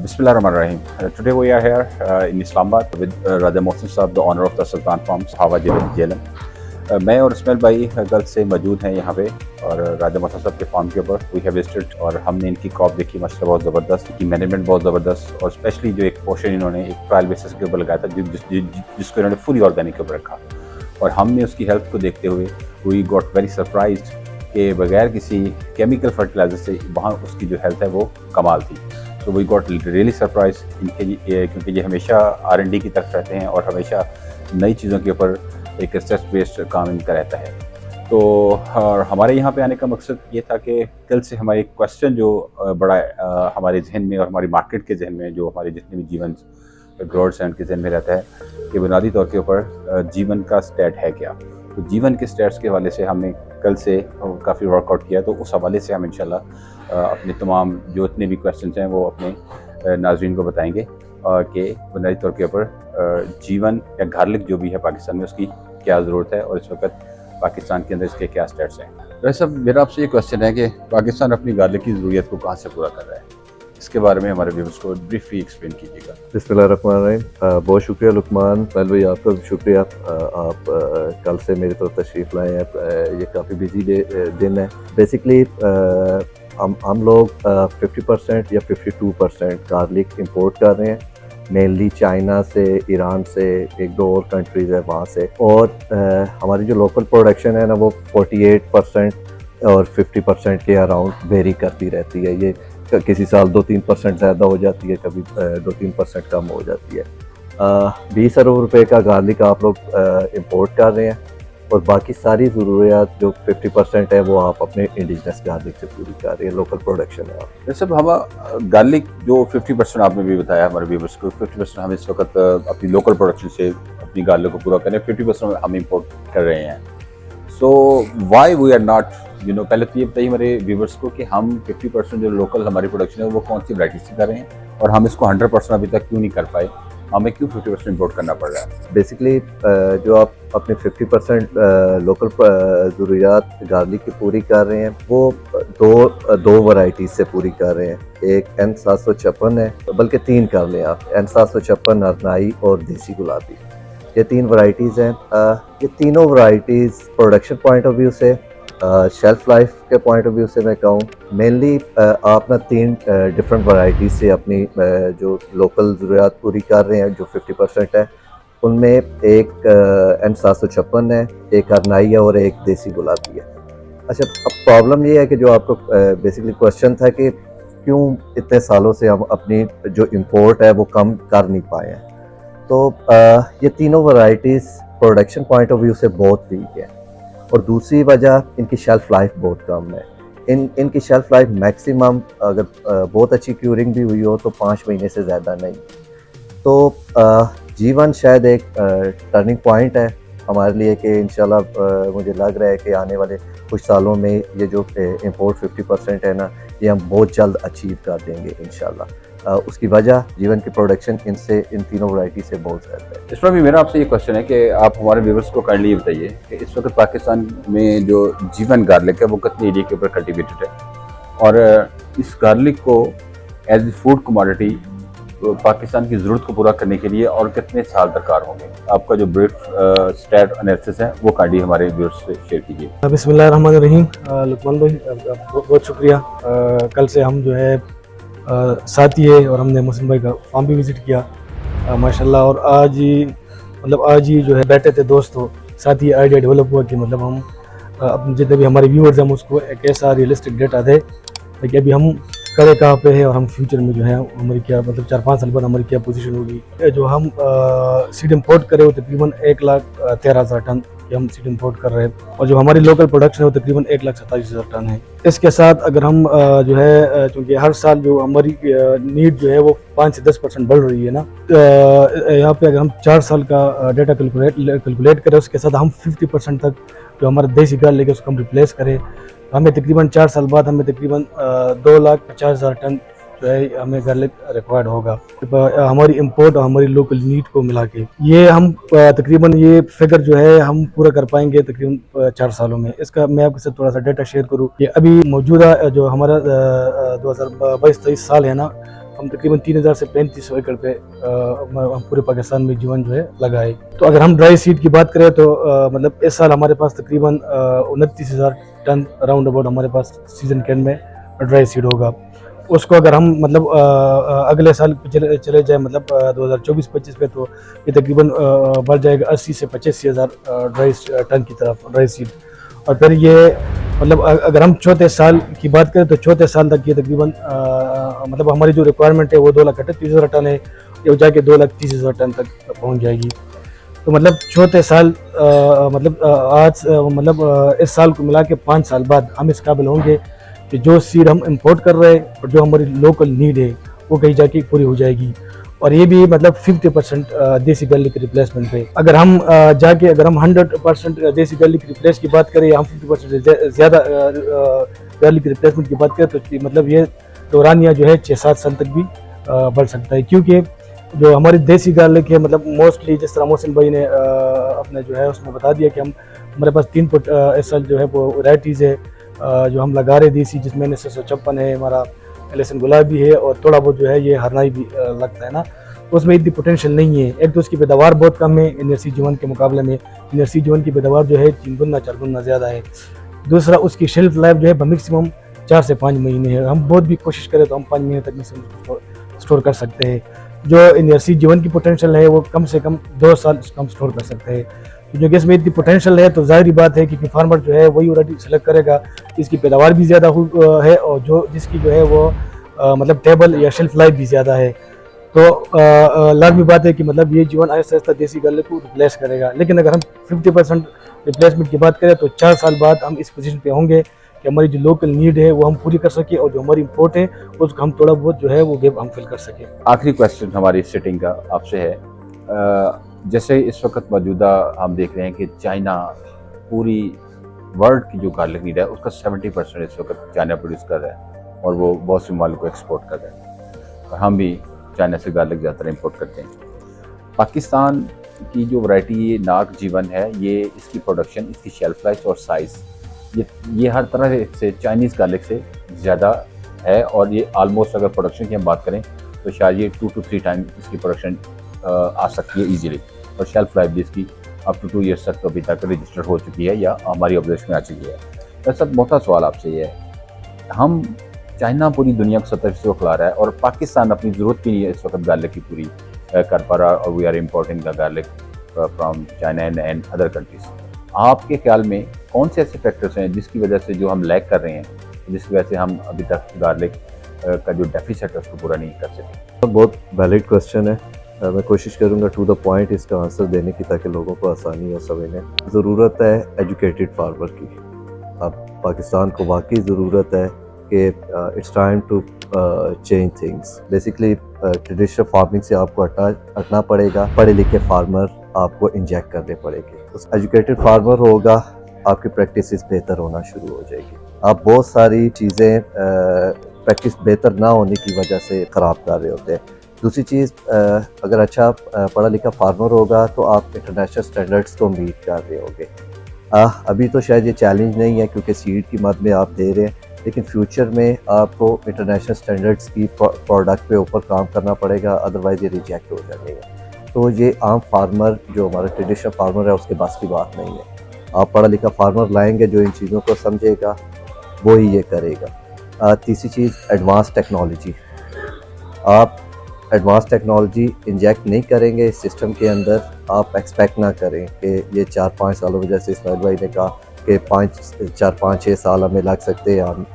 Bismillahirrahmanirrahim. Today we are here in Islamabad with Raja Mohsin Saab, the owner of the Sultan Farms, Hawa JLM. मैं और इसमाइल भाई कल से मौजूद हैं यहाँ पे और राजा मोहसिन साहब के फार्म के ऊपर वी हैव विजिटेड और हमने इनकी क्रॉप देखी माशाल्लाह बहुत ज़बरदस्त, इनकी मैनेजमेंट बहुत ज़बरदस्त और स्पेशली जो एक पोर्शन इन्होंने एक ट्रायल बेसिस के ऊपर लगाया था जिसको इन्होंने फुली ऑर्गेनिक के ऊपर रखा और हमने उसकी हेल्थ को देखते हुए वी गॉट वेरी सरप्राइज्ड कि बगैर किसी केमिकल फर्टिलाइजर से वहाँ उसकी जो हेल्थ है वो कमाल थी। तो वी गॉट रियली सरप्राइज इनके क्योंकि ये हमेशा R&D की तरफ रहते हैं और हमेशा नई चीज़ों के ऊपर एक रिसर्च बेस्ड काम इनका रहता है। तो और हमारे यहाँ पे आने का मकसद ये था कि कल से हमारे क्वेश्चन जो बड़ा हमारे जहन में और हमारी मार्केट के जहन में जो हमारे जितने भी जीवन ग्रोवर्स हैं उनके जहन में रहता है कि बुनियादी तौर के ऊपर जीवन का स्टेट है क्या। तो जीवन के स्टेट्स के हवाले से हमने कल से काफ़ी वर्कआउट किया, तो उस हवाले से हम इंशाल्लाह अपने तमाम जो इतने भी क्वेश्चंस हैं वो अपने नाज़रीन को बताएंगे कि बुनियादी तौर के ऊपर जीवन या गार्लिक जो भी है पाकिस्तान में उसकी क्या ज़रूरत है और इस वक्त पाकिस्तान के अंदर इसके क्या स्टेट्स हैं। वैसे मेरा आपसे ये क्वेश्चन है कि पाकिस्तान अपनी गार्लिक की ज़रूरत को कहाँ से पूरा कर रहा है, इसके बारे में हमारे व्यूअर्स को ब्रीफली एक्सप्लेन कीजिएगा। बिस्मिल्लाहिर्रहमानिर्रहीम। बहुत शुक्रिया लुकमान भाई, आपका भी शुक्रिया। आप कल से मेरी तरफ तशरीफ़ लाए हैं। ये काफ़ी बिजी दिन है। बेसिकली हम लोग 50% या 52% गार्लिक इंपोर्ट कर रहे हैं, मेनली चाइना से, ईरान से, एक दो और कंट्रीज़ है वहाँ से। और हमारी जो लोकल प्रोडक्शन है ना वो 48% और 50% के अराउंड वेरी करती रहती है। ये किसी साल 2-3% ज़्यादा हो जाती है, कभी 2-3% कम हो जाती है। 20 अरब रुपए का गार्लिक आप लोग इंपोर्ट कर रहे हैं और बाकी सारी ज़रूरियात जो 50% है वो आप अपने इंडिजिनस गार्लिक से पूरी कर रहे हैं, लोकल प्रोडक्शन है आप। वैसे हम गार्लिक जो 50% आपने भी बताया हमारे व्यूअर्स को, 50% हम इस वक्त अपनी लोकल प्रोडक्शन से अपनी गार्लिक को पूरा करें, 50% हम इंपोर्ट कर रहे हैं। सो वाई वी आर नॉट पहले तो ये बताइए हमारे व्यूवर्स को कि हम 50% जो लोकल हमारी प्रोडक्शन है वो कौन सी वैरायटी से कर रहे हैं और हम इसको 100% अभी तक क्यों नहीं कर पाए, हमें क्यों 50% इंपोर्ट करना पड़ रहा है। बेसिकली जो आप अपने 50% लोकल ज़रूरियात गार्लिक की पूरी कर रहे हैं वो दो वैरायटीज़ से पूरी कर रहे हैं। एक N756 है, बल्कि 3 कर लें आप, N756, अरनाई और देसी गुलाबी, ये 3 वैरायटीज़ हैं। ये तीनों varieties production point of view से, शेल्फ लाइफ के पॉइंट ऑफ व्यू से मैं कहूँ, मेनली आप ना 3 डिफरेंट वैरायटीज़ से अपनी जो लोकल ज़रूरियात पूरी कर रहे हैं जो 50% है। उनमें एक N756 है, एक अरनाई है और एक देसी गुलाबी है। अच्छा, अब प्रॉब्लम ये है कि जो आपको बेसिकली क्वेश्चन था कि क्यों इतने सालों से हम अपनी जो इंपोर्ट है वो कम कर नहीं पाए हैं। तो ये तीनों varieties production point of view से बहुत वीक है और दूसरी वजह इनकी शेल्फ़ लाइफ बहुत कम है। इनकी शेल्फ़ लाइफ मैक्सिमम अगर बहुत अच्छी क्यूरिंग भी हुई हो तो 5 महीने से ज़्यादा नहीं। तो जीवन शायद एक टर्निंग पॉइंट है हमारे लिए कि इंशाल्लाह मुझे लग रहा है कि आने वाले कुछ सालों में ये जो इंपोर्ट 50% है ना ये हम बहुत जल्द अचीव कर देंगे इंशाल्लाह। उसकी वजह जीवन की प्रोडक्शन इन तीनों वैरायटी से बहुत ज़्यादा है। इसमें भी मेरा आपसे ये क्वेश्चन है कि आप हमारे व्यूअर्स को काइंडली बताइए कि इस वक्त पाकिस्तान में जो जीवन गार्लिक है वो कितने एरिया के ऊपर कल्टिवेटेड है और इस गार्लिक को as a food commodity Pakistan की ज़रूरत को पूरा करने के लिए और कितने साल दरकार होंगे। आपका जो ब्रीफ स्टैट एनालिसिस है वो काइंडली हमारे व्यूअर्स से शेयर कीजिए। बिस्मिल्लाहिर्रहमानिर्रहीम। लुकमान भाई बहुत बहुत शुक्रिया। कल से हम जो है साथ ही है और हमने मोहसिन भाई का फार्म भी विज़िट किया माशाल्लाह। और आज ही जो है बैठे थे दोस्त, तो साथ ही आइडिया डेवलप हुआ कि मतलब हम अपने जितने भी हमारे व्यूअर्स हैं हम उसको एक ऐसा रियलिस्टिक डेटा दे कि अभी हम करे कहाँ पे है और हम फ्यूचर में जो है हमारी क्या 4-5 साल बाद हमारी क्या पोजीशन होगी। जो हम सीड इम्पोर्ट करे वो तकरीबन 1,13,000 टन कि हम सीड इम्पोर्ट कर रहे हैं और जो हमारी लोकल प्रोडक्शन है वो तकरीबन 1,27,000 टन है। इसके साथ अगर हम जो है चूँकि हर साल जो हमारी नीड जो है वो 5 से 10% बढ़ रही है ना, यहाँ पे अगर हम 4 साल का डेटा कैलकुलेट करें उसके साथ हम 50% तक जो हमारा देसी गार्लिक है उसको हम रिप्लेस करें, हमें तकरीबन 4 साल बाद हमें तकरीबन 2,50,000 टन जो है हमें गार्लिक रिक्वायर्ड होगा हमारी इंपोर्ट और हमारी लोकल नीड को मिला के। ये हम तकरीबन ये फिगर जो है हम पूरा कर पाएंगे तकरीबन 4 सालों में। इसका मैं आपके साथ थोड़ा सा डेटा शेयर करूँ कि अभी मौजूदा जो हमारा 2022-23 साल है ना, हम तकरीबन 3000 से 3500 एकड़ पे हम पूरे पाकिस्तान में जीवन जो है लगाए। तो अगर हम ड्राई सीड की बात करें तो मतलब इस साल हमारे पास तकरीबन 29,000 टन राउंड अबाउट हमारे पास सीजन के एंड में ड्राई सीड होगा। उसको अगर हम मतलब अगले साल चले जाए मतलब 2024-25 पे, तो ये तकरीबन बढ़ जाएगा 80 से 85,000 ड्राई टन की तरफ ड्राई सीड। और फिर ये मतलब अगर हम चौथे साल की बात करें तो चौथे साल तक ये तकरीबन मतलब हमारी जो रिक्वायरमेंट है वो 2,38,000 टन है, ये जाके 2,30,000 टन तक पहुंच जाएगी। तो मतलब चौथे साल मतलब आज मतलब इस साल को मिला के 5 साल बाद हम इस काबिल होंगे कि जो सीड हम इंपोर्ट कर रहे हैं और जो हमारी लोकल नीड है वो कहीं जाके पूरी हो जाएगी। और ये भी मतलब 50% देसी गार्लिक रिप्लेसमेंट पे। अगर हम जाके अगर हम 100% देसी गार्लिक रिप्लेस की बात करें, हम 50% ज़्यादा गार्लिक रिप्लेसमेंट की बात करें, तो मतलब ये दौरानिया जो है 6-7 साल तक भी बढ़ सकता है। क्योंकि जो हमारी देसी गार्लिक है मतलब मोस्टली जिस तरह मोहसिन भाई ने अपने जो है उसमें बता दिया कि हमारे पास 3 फुट इस साल जो है वो वैराइटीज़ है जो हम लगा रहे देसी, जिसमें 1956 है, हमारा एलेसन गुलाबी है और थोड़ा बहुत जो है ये हरनाई भी लगता है ना। तो उसमें इतनी पोटेंशियल नहीं है। एक तो उसकी पैदावार बहुत कम है एनआरसी जीवन के मुकाबले में। एनआरसी जीवन की पैदावार जो है 3 गुना 4 गुना ज़्यादा है। दूसरा उसकी शेल्फ लाइफ जो है मैक्सिमम 4 से 5 महीने है। हम बहुत भी कोशिश करें तो हम 5 महीने तक मैक्सिमम स्टोर कर सकते हैं। जो एनआरसी जीवन की पोटेंशियल है वो कम से कम 2 साल हम स्टोर कर सकते हैं। तो जो इसमें इतनी पोटेंशियल है तो जाहिर बात है कि फार्मर जो है वही वैरायटी सेलेक्ट करेगा, इसकी पैदावार भी ज़्यादा है और जो जिसकी जो है वो मतलब टेबल या शेल्फ लाइफ भी ज़्यादा है। तो लाजमी बात है कि मतलब ये जीवन आहिस्ता आहिस्ता देसी गार्लिक को रिप्लेस करेगा। लेकिन अगर हम 50% रिप्लेसमेंट की बात करें तो 4 साल बाद हम इस पोजीशन पे होंगे कि हमारी जो लोकल नीड है वो हम पूरी कर सके और जो हमारी इंपोर्ट है उसको हम थोड़ा बहुत जो है वो गैप हम फिल कर सके। आखिरी क्वेश्चन हमारी सिटिंग का आपसे है, जैसे इस वक्त मौजूदा हम देख रहे हैं कि चाइना पूरी वर्ल्ड की जो गार्लिक नीड है उसका 70% इस वक्त चाइना प्रोड्यूस कर रहा है और वो बहुत से माल को एक्सपोर्ट कर रहा है और हम भी चाइना से गार्लिक ज़्यादातर इंपोर्ट करते हैं। पाकिस्तान की जो वैरायटी नाग जीवन है, ये इसकी प्रोडक्शन, इसकी शेल्फ लाइफ और साइज़ ये हर तरह से चाइनीज़ गार्लिक से ज़्यादा है और ये आलमोस्ट अगर प्रोडक्शन की हम बात करें तो शायद ये 2 to 3 टाइम इसकी प्रोडक्शन आ सकती है ईजीली। और शेल्फ लाइफ भी इसकी अप टू 2 ईयर्स तक तो अभी तक रजिस्टर हो चुकी है या हमारी ऑब्जर्वेशन में आ चुकी है। तो सब मोटा सवाल आपसे ये है, हम चाइना पूरी दुनिया को 70% खिला रहा है और पाकिस्तान अपनी ज़रूरत के लिए इस वक्त गार्लिक की पूरी कर पा रहा है और we are importing the garlic from China and other countries. आपके ख्याल में कौन से ऐसे फैक्टर्स हैं जिसकी वजह से जो हम लैग कर रहे हैं, जिसकी वजह से हम अभी तक गार्लिक का जो डेफिसिट है उसको पूरा नहीं कर सके? बहुत वैलिड क्वेश्चन है। मैं कोशिश करूंगा टू द पॉइंट इसका आंसर देने की ताकि लोगों को आसानी हो समझने। ज़रूरत है एजुकेटेड फार्मर की। अब पाकिस्तान को वाकई ज़रूरत है कि it's time to change things. Basically traditional farming से आपको हटना पड़ेगा, पढ़े लिखे फार्मर आपको इंजेक्ट करने पड़ेंगे। तो एजुकेटेड फार्मर होगा, आपकी प्रैक्टिस बेहतर होना शुरू हो जाएगी। आप बहुत सारी चीज़ें प्रैक्टिस बेहतर ना होने की वजह से ख़राब कर रहे होते हैं। दूसरी चीज़, अगर अच्छा पढ़ा लिखा फार्मर होगा तो आप इंटरनेशनल स्टैंडर्ड्स को मीट कर रहे होगे। अभी तो शायद ये चैलेंज नहीं है क्योंकि सीड की मद में आप दे रहे हैं, लेकिन फ्यूचर में आपको इंटरनेशनल स्टैंडर्ड्स की प्रोडक्ट पे ऊपर काम करना पड़ेगा, अदरवाइज़ ये रिजेक्ट हो जाएगा। तो ये आम फार्मर जो हमारा ट्रेडिशनल फार्मर है उसके बस की बात नहीं है। आप पढ़ा लिखा फार्मर लाएंगे जो इन चीज़ों को समझेगा वो ही ये करेगा। तीसरी चीज़, एडवांस टेक्नोलॉजी। आप एडवांस टेक्नोलॉजी इंजेक्ट नहीं करेंगे इस सिस्टम के अंदर, आप एक्सपेक्ट ना करें कि ये 4-5 सालों में, जैसे इस्माइल भाई ने कहा कि 4-5-6 साल हमें लग सकते हैं हम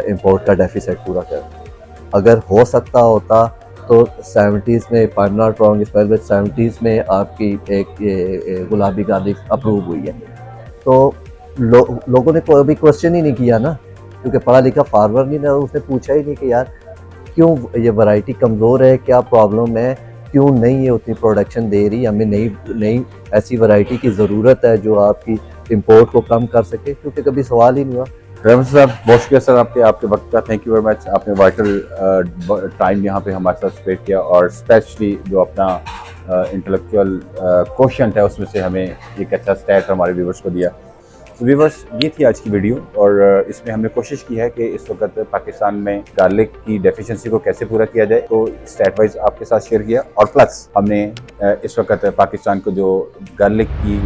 इंपोर्ट का डेफिसिट पूरा करें। अगर हो सकता होता तो 70s में, if I am not wrong Ismail भाई, 70s में आपकी एक ये गुलाबी गार्लिक अप्रूव हुई है। तो लोगों ने कोई भी क्वेश्चन ही नहीं किया ना, क्योंकि पढ़ा लिखा फार्मर नहीं ना, उसने पूछा ही नहीं कि यार क्यों ये वैरायटी कमज़ोर है, क्या प्रॉब्लम है, क्यों नहीं ये उतनी प्रोडक्शन दे रही, हमें नई ऐसी वैरायटी की ज़रूरत है जो आपकी इंपोर्ट को कम कर सके। क्योंकि कभी सवाल ही नहीं हुआ रहमान साहब बहुत शुक्रिया सर आपके वक्त का, थैंक यू वेरी मच। आपने वाइटल टाइम यहाँ पे हमारे साथ स्पेंड किया और स्पेशली जो अपना इंटेलेक्चुअल क्वेश्चन है उसमें से हमें एक अच्छा स्टैट हमारे व्यूवर्स को दिया। तो व्यूवर्स ये थी आज की वीडियो और इसमें हमने कोशिश की है कि इस वक्त पाकिस्तान में गार्लिक की डेफिशिएंसी को कैसे पूरा किया जाए, तो स्टैट वाइज आपके साथ शेयर किया। और प्लस हमने इस वक्त पाकिस्तान को जो गार्लिक की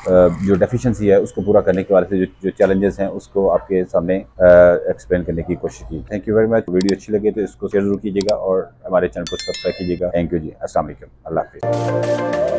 जो डेफिशिएंसी है उसको पूरा करने के वाले से जो चैलेंजेस हैं उसको आपके सामने एक्सप्लेन करने की कोशिश की। Thank you very much. Video अच्छी लगे तो इसको शेयर जरूर कीजिएगा और हमारे चैनल को सब्सक्राइब कीजिएगा। थैंक यू जी, अस्सलाम वालेकुम, अल्लाह हाफिज़।